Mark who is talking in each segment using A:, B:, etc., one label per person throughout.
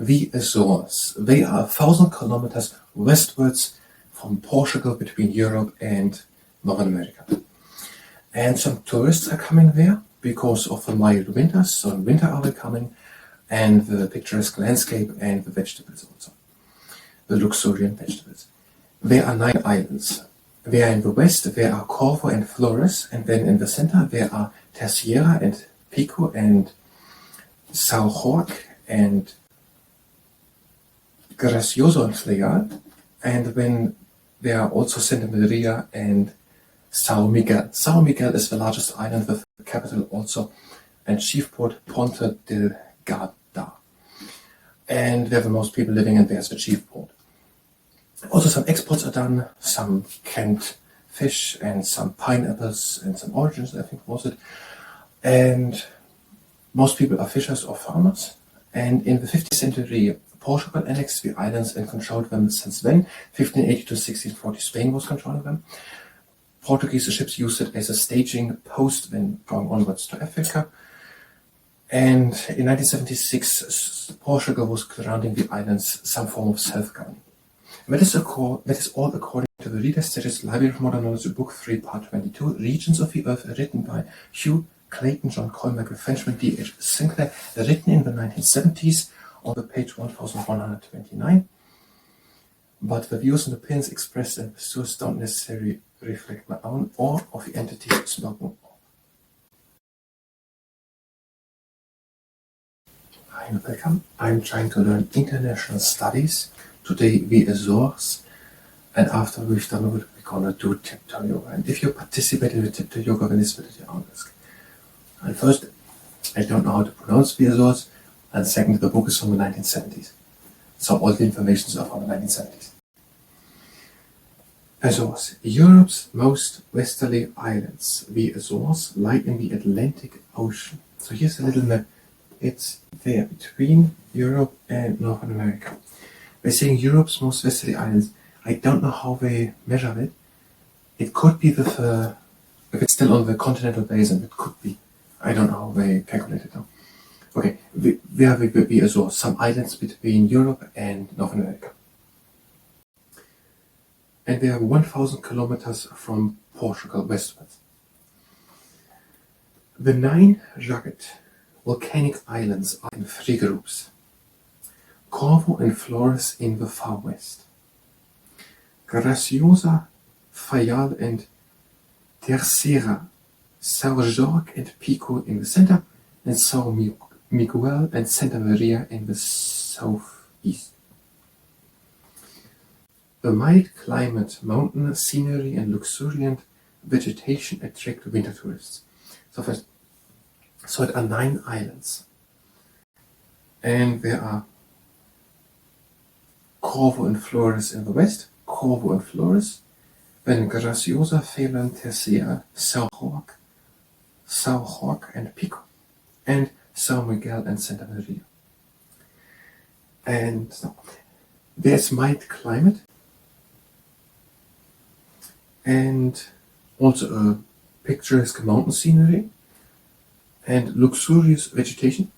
A: the Azores. They are 1,000 kilometers westwards from Portugal between Europe and North America. And some tourists are coming there because of the mild winters, so in winter are they coming, and the picturesque landscape and the vegetables also, the luxuriant vegetables. There are 9 islands. There in the west, there are Corvo and Flores, and then in the center there are Terceira and Pico and São Roque and Gracioso and Fleal, and then there are also Santa Maria and São Miguel. São Miguel is the largest island with the capital also, and chief port Ponta Delgada. And there are the most people living, and there's the chief port. Also some exports are done, some canned fish and some pineapples and some oranges, I think was it. And most people are fishers or farmers. And in the 15th century, Portugal annexed the islands and controlled them since then. 1580 to 1640, Spain was controlling them. Portuguese ships used it as a staging post when going onwards to Africa. And in 1976, Portugal was granting the islands some form of self-government. That is all according to the Reader's Digest Library of Modern Knowledge, Book 3, Part 22, Regions of the Earth, written by Hugh Clayton, John Colmack, Frenchman, D.H. Sinclair, written in the 1970s on the page 1129. But the views and opinions expressed in the source don't necessarily reflect my own or of the entity spoken of. Hi and welcome. I'm trying to learn international studies. Today the Azores, and after we've done it, we're gonna do tiptoe yoga. And if you participate in the tiptoe yoga, then it's at your own risk. And first, I don't know how to pronounce the Azores, and second, the book is from the 1970s. So all the information is from the 1970s. Azores, Europe's most westerly islands. The Azores lie in the Atlantic Ocean. So here's a little map. It's there between Europe and North America. They're saying Europe's most westerly islands. I don't know how they measure it. It could be if it's still on the continental basin, it could be. I don't know how they calculate it now. Okay, we have the Azores, some islands between Europe and North America. And they are 1,000 kilometers from Portugal westwards. The 9 rugged volcanic islands are in 3 groups. Corvo and Flores in the far west. Graciosa, Fayal and Terceira, São Jorge and Pico in the center, and São Miguel and Santa Maria in the southeast. The mild climate, mountain scenery and luxuriant vegetation attract winter tourists. So it are 9 islands. And there are Corvo and Flores in the west, Corvo and Flores, then Graciosa, Fayal, Terceira, São Jorge and Pico, and São Miguel and Santa Maria. And so, there's mild climate and also a picturesque mountain scenery and luxurious vegetation.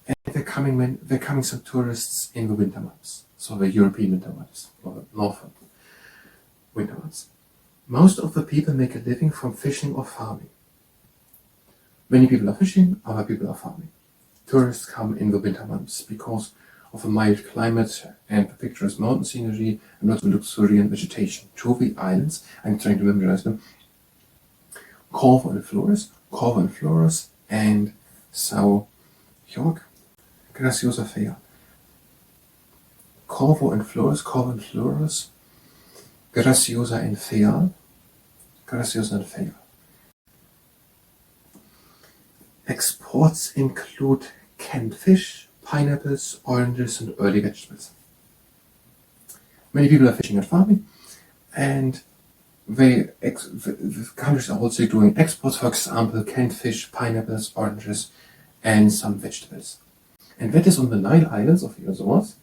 A: And they're coming some tourists in the winter months, so the European winter months, or the northern winter months. Most of the people make a living from fishing or farming. Many people are fishing, other people are farming. Tourists come in the winter months because of a mild climate and the picturesque mountain scenery and lots of luxuriant vegetation. 2 of the islands, I'm trying to memorize them, Corvo and Flores, and São Jorge, Graciosa, Fayal. Corvo and Flores, Graciosa and Fayal, Exports include canned fish, pineapples, oranges, and early vegetables. Many people are fishing and farming, and the countries are also doing exports, for example, canned fish, pineapples, oranges, and some vegetables. And that is on the 9 islands of the Azores,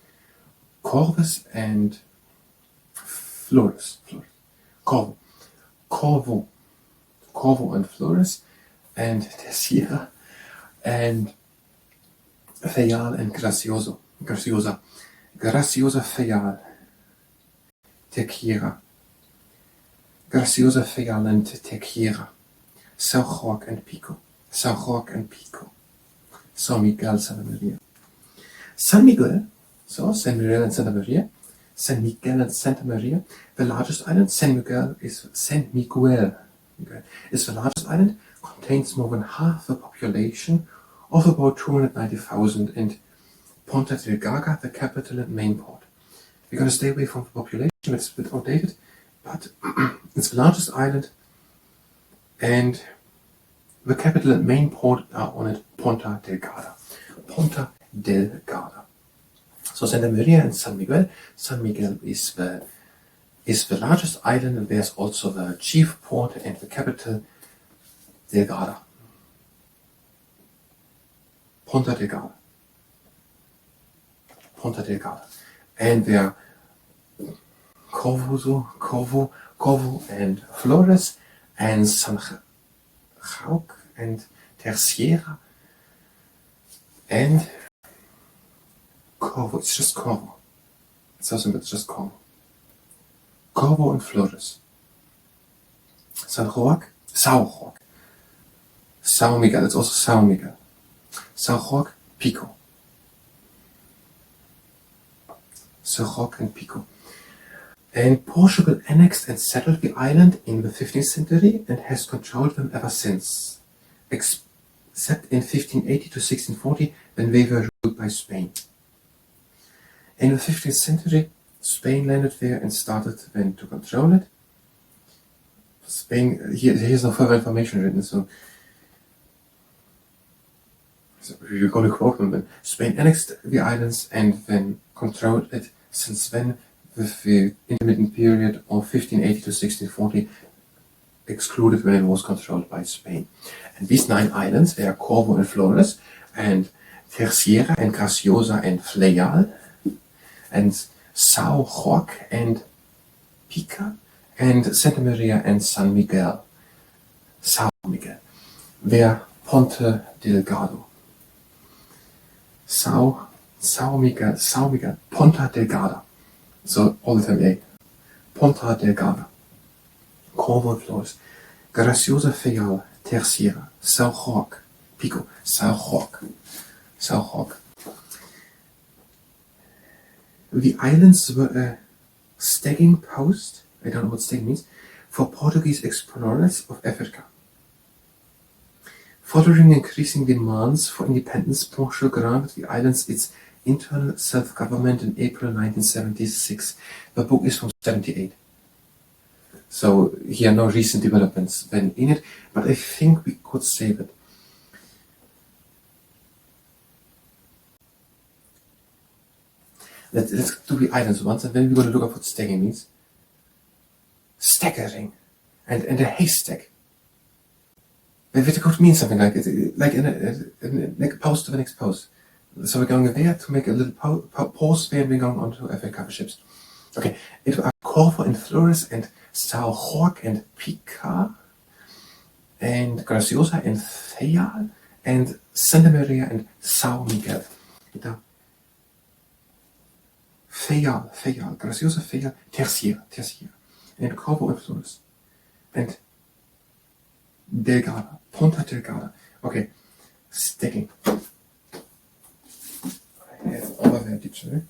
A: Corvus and Flores. Corvo and Flores, and Terceira, and Fayal and Gracioso. Graciosa. Graciosa feial. Tequila. Graciosa feial and tequila. São Roque and Pico. São Roque and Pico. São Miguel, Santa Maria. San Miguel, so San Miguel and Santa Maria. San Miguel and Santa Maria. The largest island, San Miguel, is the largest island, contains more than half the population of about 290,000, and Ponta Delgada, the capital and main port. We're going to stay away from the population, it's a bit outdated, but it's the largest island, and the capital and main port are on it, Ponta Delgada. Ponta Delgada. So Santa Maria and San Miguel. San Miguel is the largest island, and there's also the chief port and the capital, Delgada. Ponta Delgada. Ponta Delgada. And there are Corvo and Flores and San Jauque and Terceira and Corvo. It's just Corvo. It's so simple, it's just Corvo. Corvo and Flores. San Roque, São Roque. São Miguel, it's also São Miguel. São Roque, Pico. São Roque and Pico. And Portugal annexed and settled the island in the 15th century and has controlled them ever since, except in 1580 to 1640 when they were ruled by Spain. In the 15th century, Spain landed there and started then to control it. Spain, here's no further information written, so we're going to quote them then. Spain annexed the islands and then controlled it since then, with the intermittent period of 1580 to 1640 excluded when it was controlled by Spain. And these 9 islands, they are Corvo and Flores, and Terceira and Graciosa and Fleial, and São Roque and Pica, and Santa Maria and San Miguel. São Miguel. They're Ponta Delgado. São Miguel, Ponta Delgada. So all the time, Ponta Delgada. Corvo and Flores. Graciosa Feial, Terceira, São Roque, Pico, São Roque. The islands were a staging post, I don't know what staging means, for Portuguese explorers of Africa. Following increasing demands for independence, Portugal granted the islands its internal self-government in April 1976. The book is from 1978. So here are no recent developments then in it, but I think we could say that let's do the islands once, and then we're going to look up what staggering means. Staggering and a haystack. It could mean something like a post to the next post. So we're going there to make a little pause there, and we're going on to Africa ships. Okay, it are Corvo and Flores and São Roque and Pica and Graciosa and Feial and Santa Maria and São Miguel. Feial, Graciosa, Feial, Terceira, and Corvo and Flores, and Delgada, Ponta Delgada. Okay, sticking. I have all of their dictionary.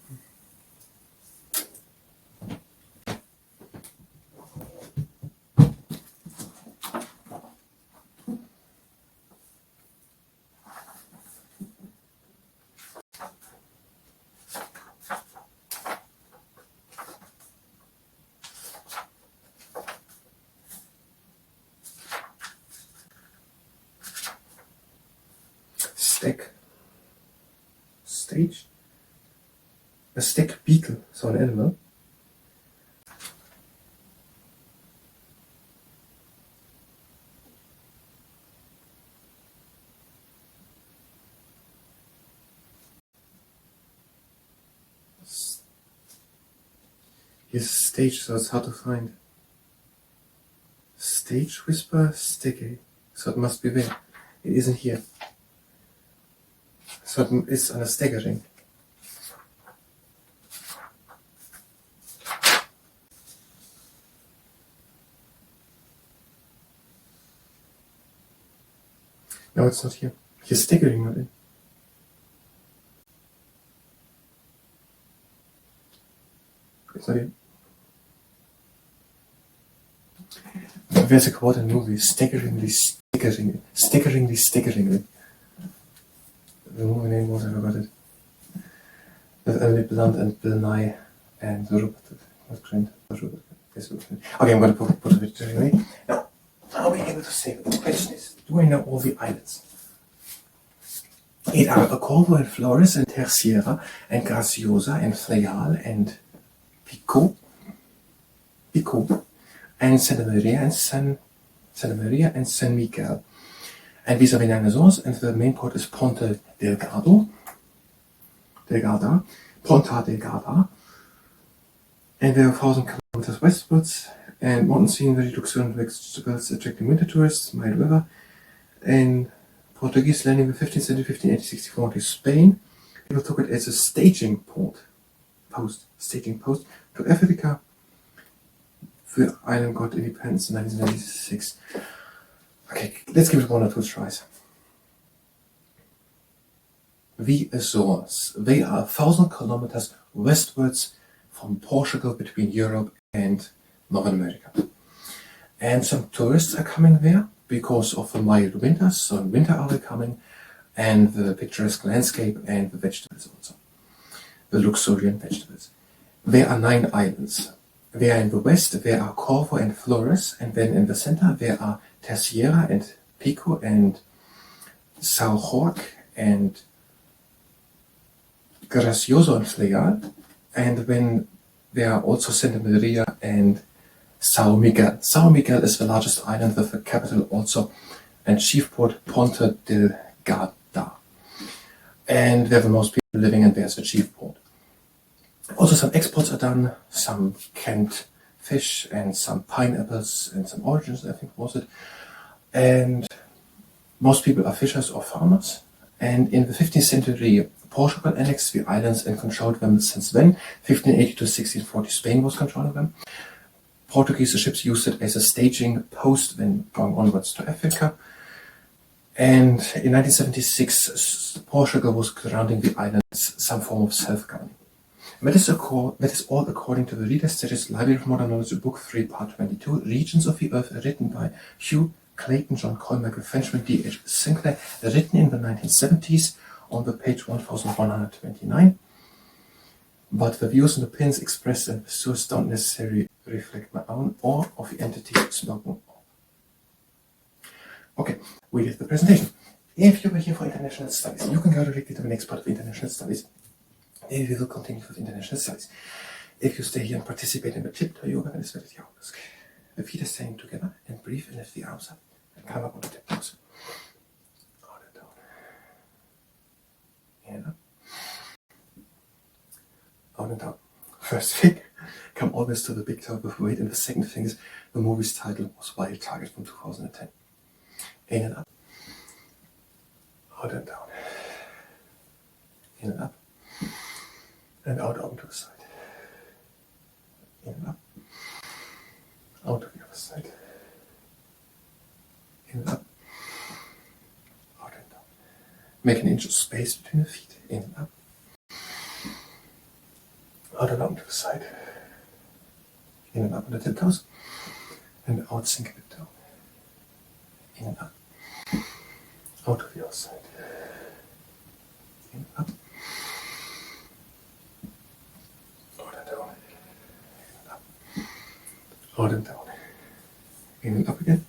A: Stage. A stick beetle, so an animal. Here's stage, so it's hard to find. Stage whisper, sticky. So it must be there. It isn't here. So it's on a staggering. No, it's not here. He's staggering not in. It's not here. There's a quote in the movie, staggeringly. The movie name was, I forgot it. With Emily Blunt and Bill Nye and Rupert. Not Grint, not Rupert. Yes, Rupert. Okay, I'm going to put it anyway. Now, are we able to say, but the question is, do I know all the islands? It are Corvo and Flores and Terceira and Graciosa and Flayal and Pico and Santa Maria and San Miguel. And these are the Azores, and the main port is Ponta Delgada, and there are 1,000 kilometers westwards, and mountain scenery, luxuriant vegetables attracting winter tourists, mild weather, and Portuguese landing in the 15th century, 1580, 1640, Spain. People took it as a staging post to Africa. The island got independence in 1996. Okay, let's give it one or two tries. The Azores. They are 1,000 kilometers westwards from Portugal between Europe and North America. And some tourists are coming there because of the mild winters, so in winter are they coming, and the picturesque landscape and the vegetables also. The luxuriant vegetables. There are 9 islands. There in the west, there are Corvo and Flores, and then in the center there are Terceira and Pico and São Jorge and Gracioso and Flayal, and then there are also Santa Maria and São Miguel. São Miguel is the largest island with the capital also and chief port Ponta Delgada. And there are the most people living, and there's the chief port. Also some exports are done, some canned fish and some pineapples and some oranges, I think was it. And most people are fishers or farmers. And in the 15th century, Portugal annexed the islands and controlled them since then. 1580 to 1640, Spain was controlling them. Portuguese ships used it as a staging post when going onwards to Africa. And in 1976, Portugal was granting the islands some form of self-governing. That is all according to the Reader's Digest Library of Modern Knowledge, Book 3, Part 22, Regions of the Earth, written by Hugh Clayton, John Colmichael, Frenchman, D.H. Sinclair, written in the 1970s on the page 1129. But the views and opinions expressed in the source don't necessarily reflect my own or of the entity spoken of. Okay, we did the presentation. If you were here for international studies, you can go directly to the next part of international studies. Then we will continue with international studies. If you stay here and participate in the tiptoe yoga, then it's very obvious. The feet are staying together and breathe and lift the arms up and come up on the tiptoes. Out and down. In and up. Out and down. First thing, come always to the big toe with weight, and the second thing is the movie's title was Wild Target from 2010. In and up. Out and down. In and up. And out to the side. In and up. Out to the other side. In and up. Out and down. Make an inch of space between the feet. In and up. Out along to the side. In and up on the tiptoes. And out, sink a bit down. In and up. Out to the other side. In and up. Out and down. In and up again.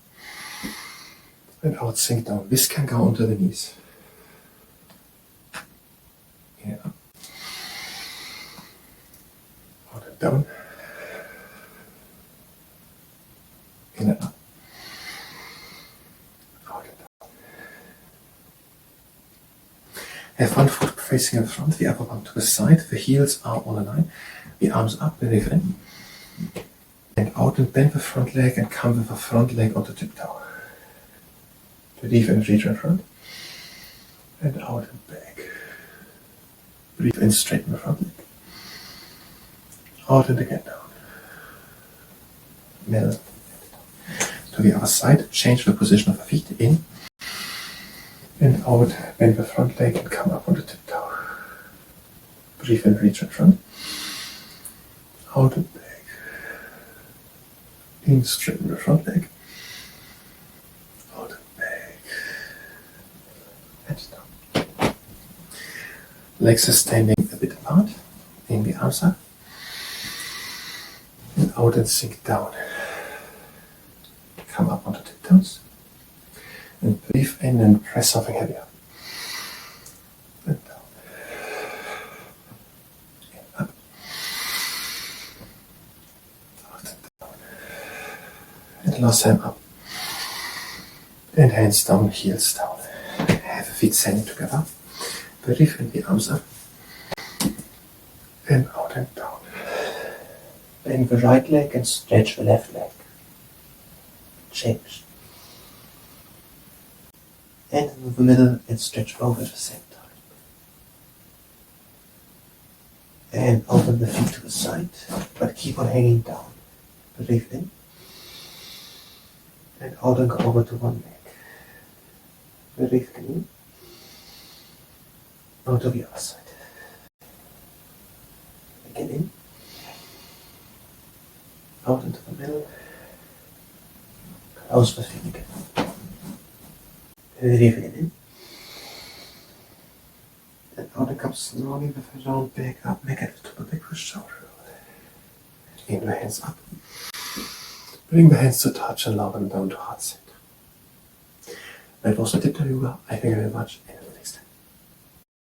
A: And out, sink down. This can go onto the knees. In and up. Out and down. In and up. Out and down. Have one foot facing in front, the other one to the side. The heels are on a line. The arms up, the legs in. And out and bend the front leg and come with the front leg onto tiptoe. Breathe and reach in front. And out and back. Breathe in, straighten the front leg. Out and again down. Middle. And down. To the other side, change the position of the feet. In. And out, bend the front leg and come up on the tiptoe. Breathe and reach in front. Out and back. In, straighten the front leg. Out and back. And down. Legs are standing a bit apart. In the arms up. And out and sink down. Come up on the tiptoes. And breathe in and press something heavier. And down. And up. Out and down. And last time up. And hands down, heels down. Have the feet standing together. Breathe in the arms up. And out and down. Bend the right leg and stretch the left leg. Change. And in the middle and stretch over at the same time. And open the feet to the side, but keep on hanging down. Breathe in. And out and go over to one leg. Breathe in. Out to the other side. Again in. Out into the middle. Close the feet again. Breathe in. And out and come slowly with the round back up, make it to the back with shoulder. In the hands up. Bring the hands to touch and lower them down to heart center. That was the Tiptoe Yoga. I thank you very much.